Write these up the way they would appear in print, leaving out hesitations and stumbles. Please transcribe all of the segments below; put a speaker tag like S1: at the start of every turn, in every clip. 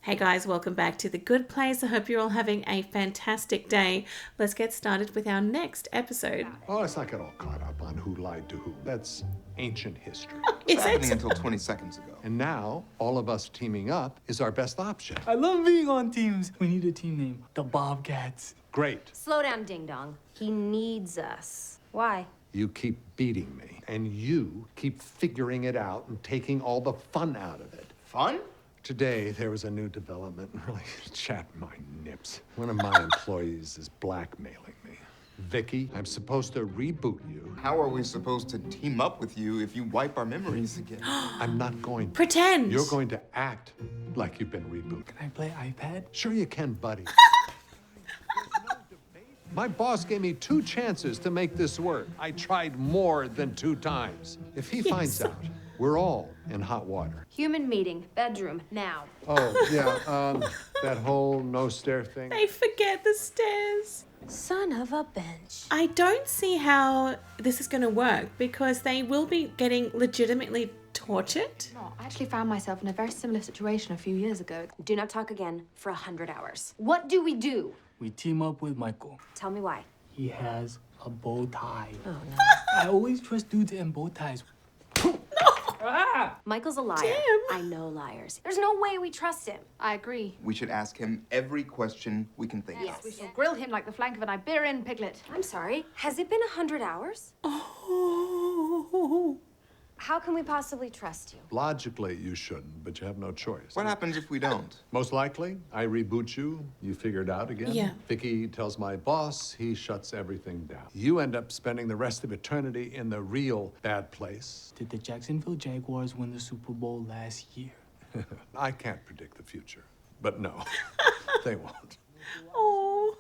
S1: Hey guys, welcome back to The Good Place. I hope you're all having a fantastic day. Let's get started with our next episode.
S2: Oh, let's not get all caught up on who lied to who. That's ancient history.
S3: It was happening until 20 seconds ago.
S2: And now, all of us teaming up is our best option.
S4: I love being on teams. We need a team name. The Bobcats.
S2: Great.
S5: Slow down, Ding Dong. He needs us. Why?
S2: You keep beating me, and you keep figuring it out and taking all the fun out of it.
S3: Fun?
S2: Today, there was a new development, really chapped my nips. One of my employees is blackmailing me. Vicky, I'm supposed to reboot you.
S3: How are we supposed to team up with you if you wipe our memories again?
S2: I'm not going to.
S1: Pretend.
S2: You're going to act like you've been rebooted.
S4: Can I play iPad?
S2: Sure you can, buddy. My boss gave me 2 chances to make this work. I tried more than 2 times. If he finds out, we're all in hot water.
S5: Human meeting, bedroom, now.
S2: Oh, yeah, that whole no stair thing.
S1: They forget the stairs.
S5: Son of a bench.
S1: I don't see how this is going to work because they will be getting legitimately tortured.
S6: No, I actually found myself in a very similar situation a few years ago.
S5: Do not talk again for 100 hours. What do we do?
S4: We team up with Michael.
S5: Tell me why.
S4: He has a bow tie.
S5: Oh, no.
S4: I always trust dudes in bow ties.
S5: Michael's a liar.
S1: Damn.
S5: I know liars. There's no way we trust him.
S6: I agree.
S3: We should ask him every question we can think
S6: Yes,
S3: of.
S6: we shall grill him like the flank of an Iberian piglet.
S5: I'm sorry. Has it been 100 hours?
S1: Oh.
S5: How can we possibly trust you?
S2: Logically, you shouldn't, but you have no choice.
S3: What happens if we don't?
S2: Most likely, I reboot you, you figure it out again.
S1: Yeah.
S2: Vicky tells my boss, he shuts everything down. You end up spending the rest of eternity in the real bad place.
S4: Did the Jacksonville Jaguars win the Super Bowl last year?
S2: I can't predict the future, but no, they won't.
S1: Oh.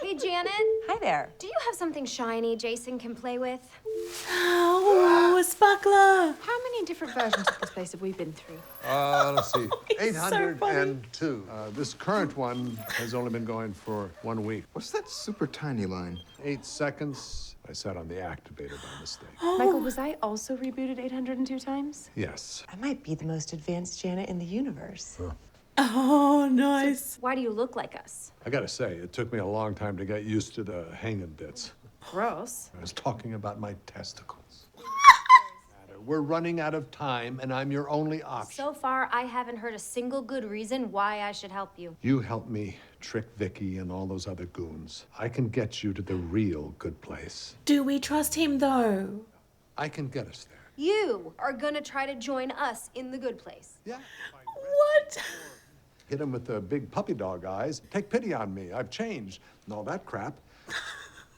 S5: Hey, Janet.
S7: Hi there.
S5: Do you have something shiny Jason can play with?
S1: Oh, a sparkler.
S6: How many different versions of this place have we been through?
S2: Let's see,
S1: He's so funny.
S2: 802. This current one has only been going for 1 week.
S3: What's that super tiny line?
S2: 8 seconds. I sat on the activator by mistake.
S6: Michael, was I also rebooted 802 times?
S2: Yes.
S7: I might be the most advanced Janet in the universe.
S1: Oh, nice.
S5: Why do you look like us?
S2: I gotta say, it took me a long time to get used to the hanging bits.
S6: Gross.
S2: I was talking about my testicles. We're running out of time, and I'm your only option.
S5: So far, I haven't heard a single good reason why I should help you.
S2: You help me trick Vicky and all those other goons. I can get you to the real good place.
S1: Do we trust him though?
S2: I can get us there.
S5: You are gonna try to join us in the good place.
S2: Yeah.
S1: What?
S2: Hit him with the big puppy dog eyes. Take pity on me. I've changed. And all that crap.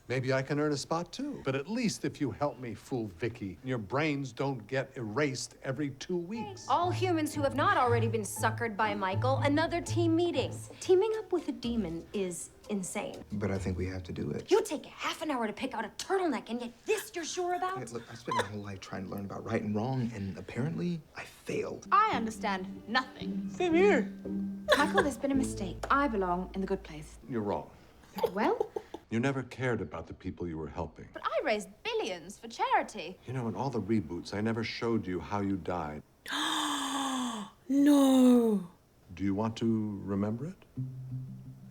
S2: Maybe I can earn a spot too. But at least if you help me fool Vicky, your brains don't get erased every 2 weeks.
S5: All humans who have not already been suckered by Michael, another team meeting. Teaming up with a demon is insane.
S3: But I think we have to do it.
S5: You take half an hour to pick out a turtleneck, and yet this you're sure about?
S3: Hey, look, I spent my whole life trying to learn about right and wrong, and apparently I failed.
S6: I understand nothing.
S4: Same here.
S6: Michael, there's been a mistake. I belong in the good place.
S2: You're wrong.
S6: Well,
S2: You never cared about the people you were helping.
S6: but I raised billions for charity.
S2: You know, in all the reboots, I never showed you how you died.
S1: No.
S2: Do you want to remember it?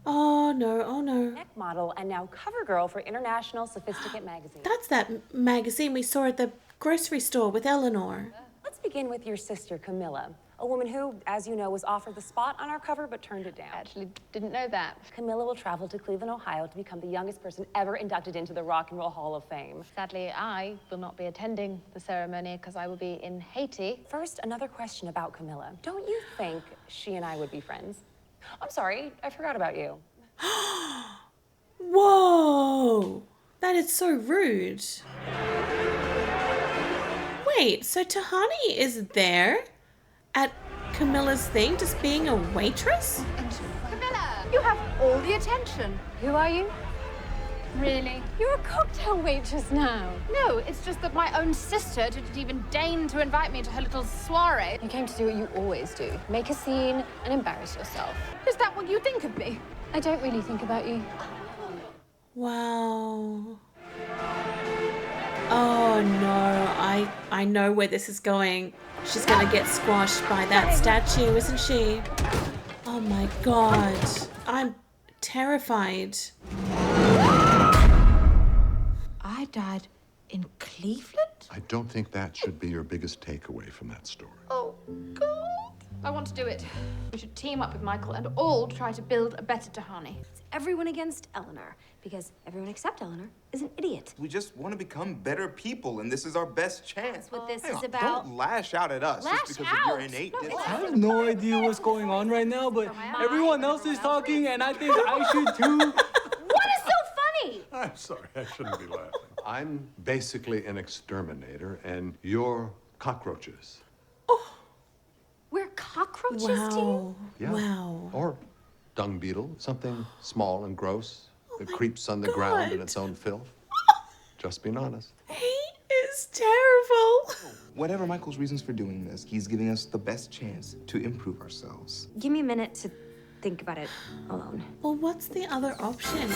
S1: Oh, no. Oh, no.
S7: Neck model and now cover girl for International Sophisticate magazine.
S1: That's that magazine we saw at the grocery store with Eleanor.
S7: Let's begin with your sister, Camilla. A woman who, as you know, was offered the spot on our cover but turned it down.
S6: Actually, didn't know that.
S7: Camilla will travel to Cleveland, Ohio to become the youngest person ever inducted into the Rock and Roll Hall of Fame.
S6: Sadly, I will not be attending the ceremony because I will be in Haiti.
S7: First, another question about Camilla. Don't you think she and I would be friends? I'm sorry, I forgot about you.
S1: Whoa. That is so rude. Wait, so Tahani is there at Camilla's thing, just being a waitress?
S6: Camilla, you have all the attention.
S7: Who are you?
S6: Really?
S7: You're a cocktail waitress now.
S6: No, it's just that my own sister didn't even deign to invite me to her little soiree.
S7: You came to do what you always do. Make a scene and embarrass yourself.
S6: Is that what you think of me?
S7: I don't really think about you.
S1: Wow. Oh no, I know where this is going. She's gonna get squashed by that statue, isn't she? Oh my god. I'm terrified.
S5: I died in Cleveland?
S2: I don't think that should be your biggest takeaway from that story.
S6: Oh, God. I want to do it. We should team up with Michael and all try to build a better Tahani.
S5: It's everyone against Eleanor, because everyone except Eleanor is an idiot.
S3: We just want to become better people, and this is our best chance.
S5: That's what this
S3: Hang
S5: is
S3: on,
S5: about.
S3: Don't lash out at us
S6: Lash
S3: just because of your
S6: out?
S3: innate
S6: No, it's
S3: dislike.
S4: I have no idea what's going on right now, but everyone else is talking, and I think I should too.
S5: What is so funny?
S2: I'm sorry, I shouldn't be laughing. I'm basically an exterminator, and you're cockroaches.
S5: We're cockroaches,
S1: Wow.
S5: team?
S2: Yeah.
S1: Wow.
S2: Or dung beetle, something small and gross that creeps on the
S1: God.
S2: ground in its own filth. Just being honest.
S1: He is terrible.
S3: Whatever Michael's reasons for doing this, he's giving us the best chance to improve ourselves.
S5: Give me a minute to think about it alone.
S1: Well, what's the other option?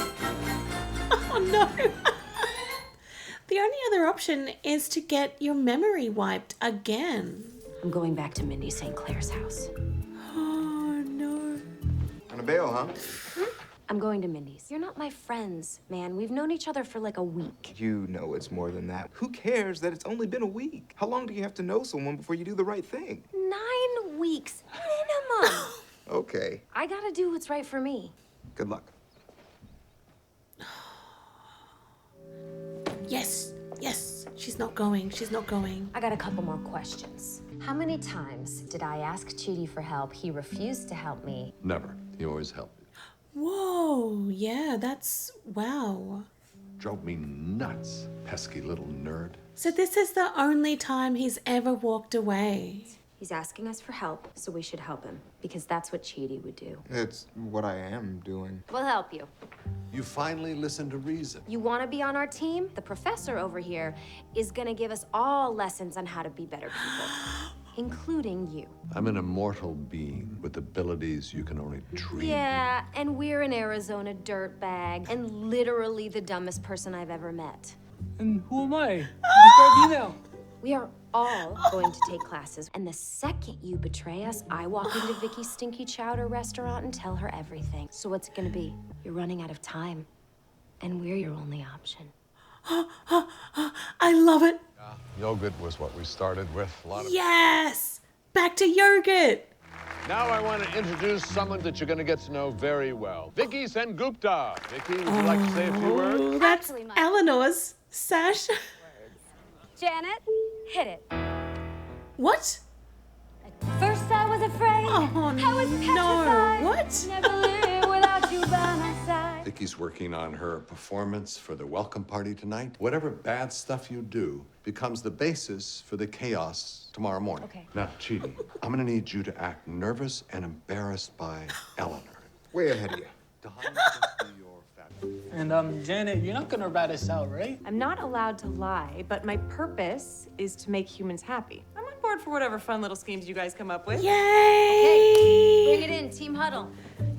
S1: Oh no. The only other option is to get your memory wiped again.
S5: I'm going back to Mindy St. Clair's house.
S1: Oh no.
S3: On a bail, huh?
S5: I'm going to Mindy's. You're not my friends, man. We've known each other for like a week.
S3: You know it's more than that. Who cares that it's only been a week? How long do you have to know someone before you do the right thing?
S5: 9 weeks minimum.
S3: Okay,
S5: I gotta do what's right for me.
S3: good luck.
S1: Yes, yes. She's not going. She's not going.
S5: I got a couple more questions. How many times did I ask Chidi for help? He refused to help me.
S2: Never. He always helped me.
S1: Whoa. Yeah, that's wow.
S2: Drove me nuts, pesky little nerd.
S1: So this is the only time he's ever walked away.
S5: He's asking us for help, so we should help him, because that's what Chidi would do.
S3: It's what I am doing.
S5: We'll help you.
S2: You finally listened to reason.
S5: You want to be on our team? The professor over here is gonna give us all lessons on how to be better people, including you.
S2: I'm an immortal being with abilities you can only dream.
S5: Yeah, and we're an Arizona dirtbag, and literally the dumbest person I've ever met.
S4: And who am I? Describe me now.
S5: We are all going to take classes, and the second you betray us, I walk into Vicky's Stinky Chowder restaurant and tell her everything. So what's it gonna be? You're running out of time, and we're your only option.
S1: I love it.
S2: Yogurt was what we started with. A lot of.
S1: Yes. Back to yogurt.
S8: Now I want to introduce someone that you're going to get to know very well. Vicky Sengupta. Vicky, would you like to say a few words?
S1: Oh, that's
S6: Actually, my-
S1: Eleanor's sash.
S5: Janet, hit it.
S1: What?
S5: First I was afraid.
S1: Oh,
S5: I was
S1: no.
S5: petrified.
S1: What?
S5: Never live without you by my side.
S2: Vicky's working on her performance for the welcome party tonight. Whatever bad stuff you do becomes the basis for the chaos tomorrow morning.
S5: Okay.
S2: Now, Chidi, I'm gonna need you to act nervous and embarrassed by Eleanor.
S3: Way ahead of you.
S2: Tahani must be your fabulous.
S4: And Janet, you're not gonna rat us out, right?
S9: I'm not allowed to lie, but my purpose is to make humans happy. I'm on board for whatever fun little schemes you guys come up with.
S1: Yay!
S5: Bring it in, team huddle.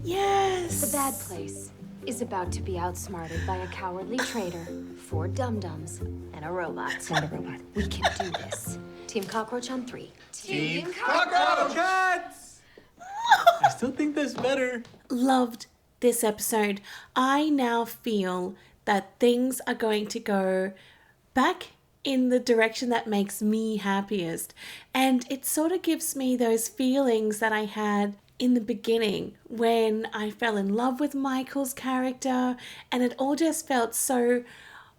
S1: Yes.
S5: The bad place is about to be outsmarted by a cowardly traitor, 4 dum-dums, and a robot. Not a robot. We can do this. Team Cockroach on 3. Team
S4: Cockroach! I still think that's better.
S1: Loved this episode. I now feel that things are going to go back in the direction that makes me happiest. And it sort of gives me those feelings that I had in the beginning when I fell in love with Michael's character, and it all just felt so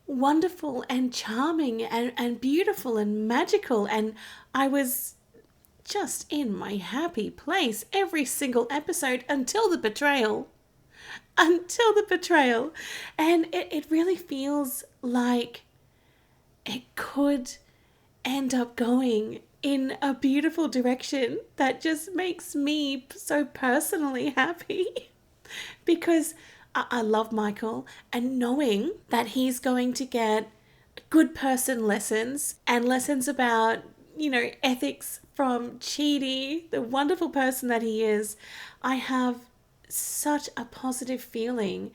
S1: wonderful and charming and beautiful and magical, and I was just in my happy place every single episode until the betrayal. Until the betrayal. And it really feels like it could end up going in a beautiful direction that just makes me so personally happy. Because I love Michael, and knowing that he's going to get good person lessons and lessons about, you know, ethics from Chidi, the wonderful person that he is, I have such a positive feeling.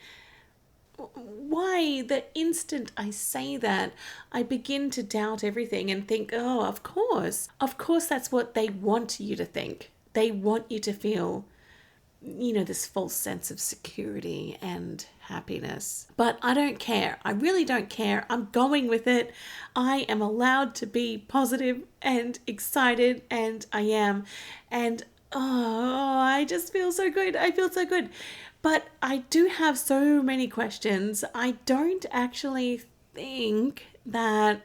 S1: Why, the instant I say that, I begin to doubt everything and think, oh, of course that's what they want you to think. They want you to feel this false sense of security and happiness. But I don't care. I really don't care. I'm going with it. I am allowed to be positive and excited, and I am. And I just feel so good. I feel so good. But I do have so many questions. I don't actually think that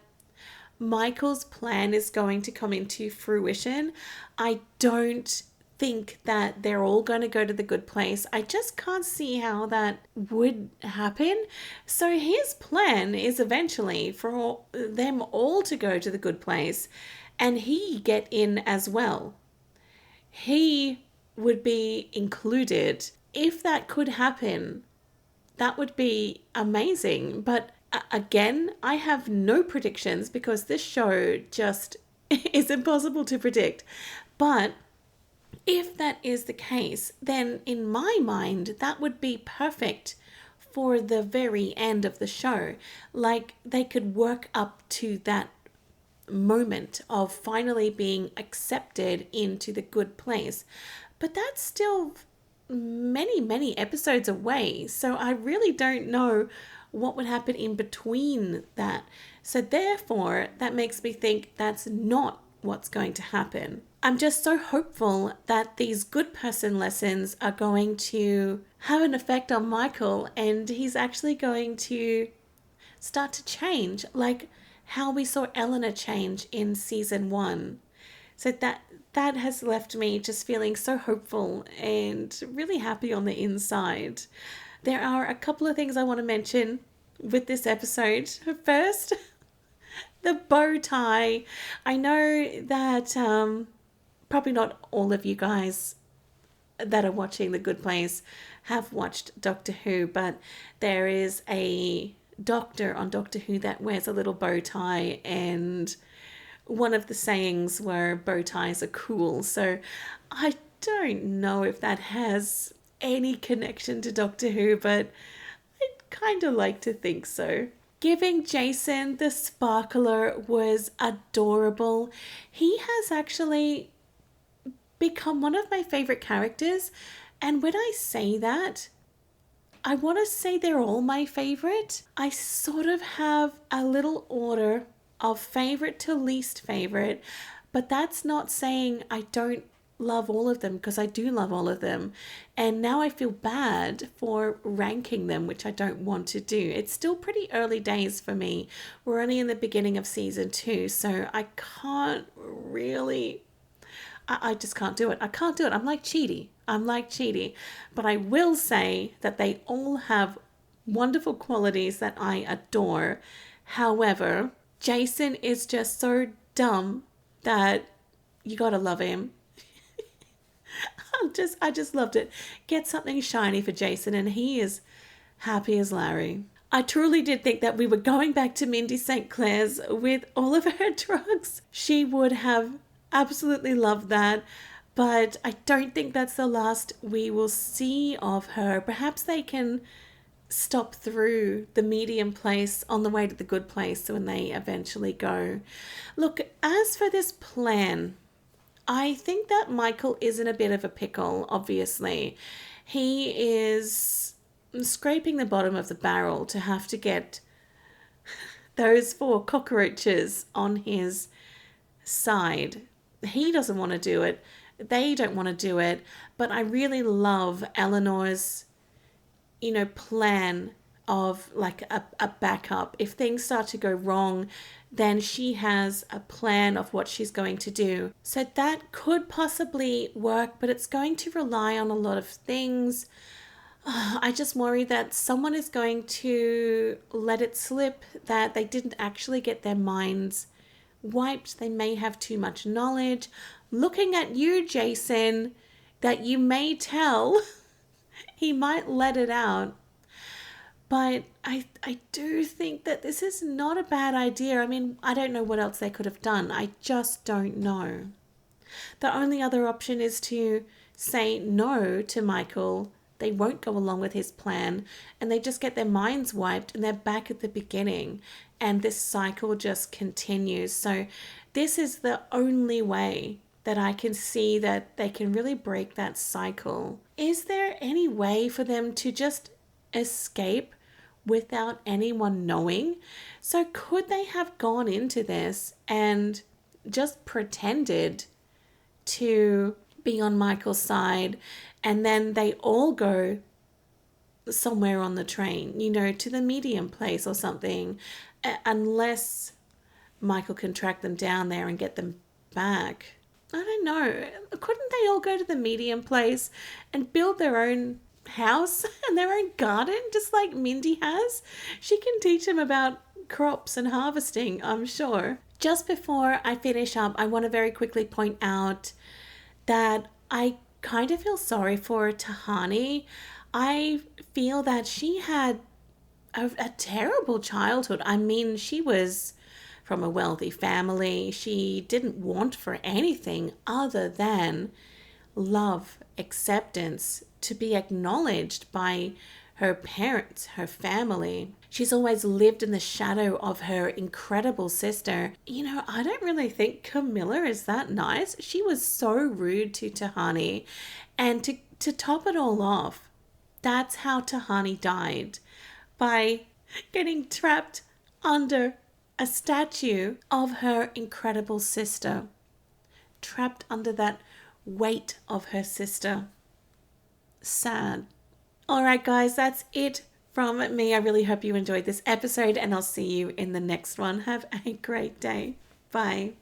S1: Michael's plan is going to come into fruition. I don't think that they're all going to go to the good place. I just can't see how that would happen. So his plan is eventually for them all to go to the good place and he get in as well. He would be included. If that could happen, that would be amazing. But again, I have no predictions because this show just is impossible to predict. But if that is the case, then in my mind, that would be perfect for the very end of the show. Like, they could work up to that moment of finally being accepted into the good place. But that's still many, many episodes away. So I really don't know what would happen in between that. So therefore, that makes me think that's not what's going to happen. I'm just so hopeful that these good person lessons are going to have an effect on Michael and he's actually going to start to change, like how we saw Eleanor change in season 1. So that has left me just feeling so hopeful and really happy on the inside. There are a couple of things I want to mention with this episode. First, the bow tie. I know that probably not all of you guys that are watching The Good Place have watched Doctor Who, but there is a doctor on Doctor Who that wears a little bow tie, and one of the sayings were bow ties are cool. So I don't know if that has any connection to Doctor Who, but I'd kind of like to think so. Giving Jason the sparkler was adorable. He has actually become one of my favorite characters. And when I say that, I want to say they're all my favorite. I sort of have a little order of favorite to least favorite, but that's not saying I don't love all of them, because I do love all of them. And now I feel bad for ranking them, which I don't want to do. It's still pretty early days for me. We're only in the beginning of season 2, so I can't really... I just can't do it. I can't do it. I'm like Chidi. But I will say that they all have wonderful qualities that I adore. However, Jason is just so dumb that you gotta love him. I just loved it. Get something shiny for Jason and he is happy as Larry. I truly did think that we were going back to Mindy St. Clair's with all of her drugs. She would have absolutely loved that, but I don't think that's the last we will see of her. Perhaps they can stop through the medium place on the way to the good place when they eventually go. Look, as for this plan, I think that Michael is in a bit of a pickle, obviously. He is scraping the bottom of the barrel to have to get those 4 cockroaches on his side. He doesn't want to do it. They don't want to do it. But I really love Eleanor's, plan of like a backup. If things start to go wrong, then she has a plan of what she's going to do. So that could possibly work, but it's going to rely on a lot of things. I just worry that someone is going to let it slip that they didn't actually get their minds wiped. They may have too much knowledge. Looking at you, Jason, that you may tell, he might let it out. But I do think that this is not a bad idea. I mean, I don't know what else they could have done. I just don't know. The only other option is to say no to Michael. They won't go along with his plan and they just get their minds wiped and they're back at the beginning and this cycle just continues. So this is the only way that I can see that they can really break that cycle. Is there any way for them to just escape without anyone knowing? So could they have gone into this and just pretended to be on Michael's side, and then they all go somewhere on the train, you know, to the medium place or something, unless Michael can track them down there and get them back? I don't know. Couldn't they all go to the medium place and build their own house and their own garden, just like Mindy has? She can teach them about crops and harvesting, I'm sure. Just before I finish up, I want to very quickly point out that I kind of feel sorry for Tahani. I feel that she had a terrible childhood. I mean, she was from a wealthy family. She didn't want for anything other than love, acceptance, to be acknowledged by her parents, her family. She's always lived in the shadow of her incredible sister. You know, I don't really think Camilla is that nice. She was so rude to Tahani. And to top it all off, that's how Tahani died, by getting trapped under a statue of her incredible sister. Trapped under that weight of her sister. Sad. Alright guys, that's it from me. I really hope you enjoyed this episode, and I'll see you in the next one. Have a great day. Bye.